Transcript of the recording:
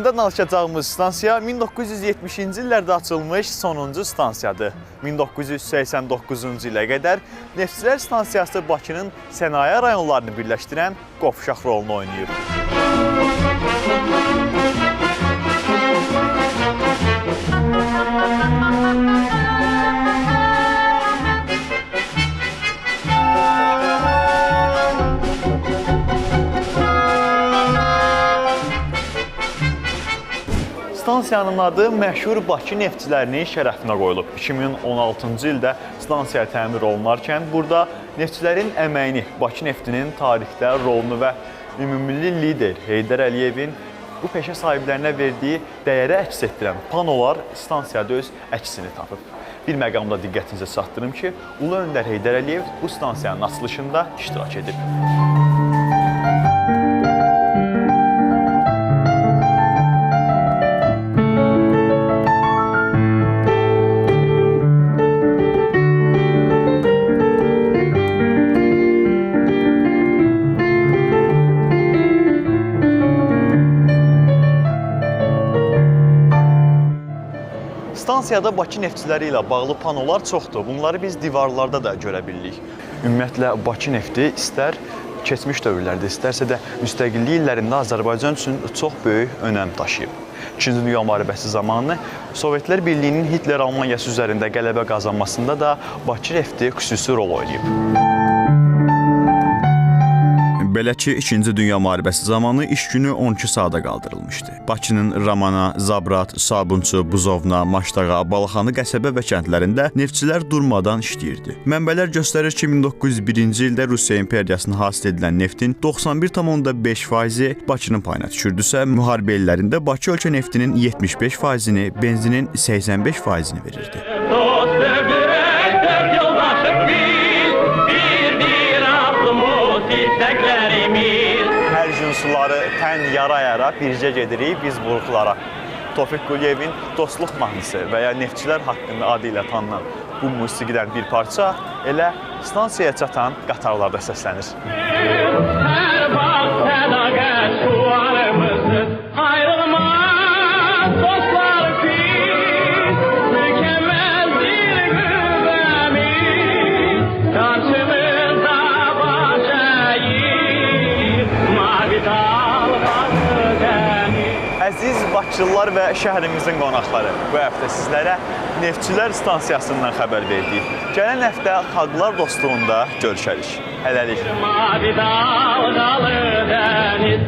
Bugündə danışacağımız stansiya 1970-ci illərdə açılmış sonuncu stansiyadır. 1989-cu ilə qədər Neftçilər stansiyası Bakının sənaye rayonlarını birləşdirən qovşaq rolunu oynayıb. Stansiyanın adı məşhur Bakı neftçilərinin şərəfinə qoyulub. 2016-cı ildə stansiya təmir olunarkən burada neftçilərin əməyini, Bakı neftinin tarixdə rolunu və ümumilli lider Heydər Əliyevin bu peşə sahiblərinə verdiyi dəyəri əks etdirən panolar stansiyada öz əksini tapıb. Bir məqamda diqqətinizə çatdırım ki, Ulu Öndər Heydər Əliyev bu stansiyanın açılışında iştirak edib. Stansiyada Bakı neftçiləri ilə bağlı panolar çoxdur. Bunları biz divarlarda da görə bilirik. Ümumiyyətlə, Bakı nefti istər keçmiş dövrlərdə, istərsə də müstəqillik illərində Azərbaycan üçün çox böyük önəm daşıyıb. İkinci Dünya müharibəsi zamanı Sovetlər Birliyinin Hitler Almaniyası üzərində qələbə qazanmasında da Bakı nefti xüsusi rol oynayıb. Belə ki, İkinci Dünya müharibəsi zamanı iş günü 12 saata qaldırılmışdı. Bakının Ramana, Zabrat, Sabunçu, Buzovna, Maşdağa, Balaxanı qəsəbə və kəndlərində neftçilər durmadan işləyirdi. Mənbələr göstərir ki, 1901-ci ildə Rusiya imperiyasına hasil edilən neftin 91,5%-i Bakının payına düşürdüsə, müharibə illərində Bakı ölkə neftinin 75%-ni, benzinin 85%-ni verirdi. Hər gün suları tən yara-yara bircə gedirik biz buruqlara. Tofiq Quliyevin Dostluq mahnısı və ya neftçilər haqqında adı ilə tanınan bu musiqidən bir parça elə stansiyaya çatan qatarlarda səslənir. Hər vaxt sədaqət şuarımızdır, ayrılmaz dostlar biz, mükəmməl bir qüvvəmiz, qarşımızda baş əyir, mavi dalğalı dəniz. Əziz Bakılılar və şəhərimizin qonaqları, bu həftə sizlərə Neftçilər stansiyasından xəbər verdik. Gələn həftə Xalqlar Dostluğunda görüşərik. Hələlik. Mavi dalğalı dəniz,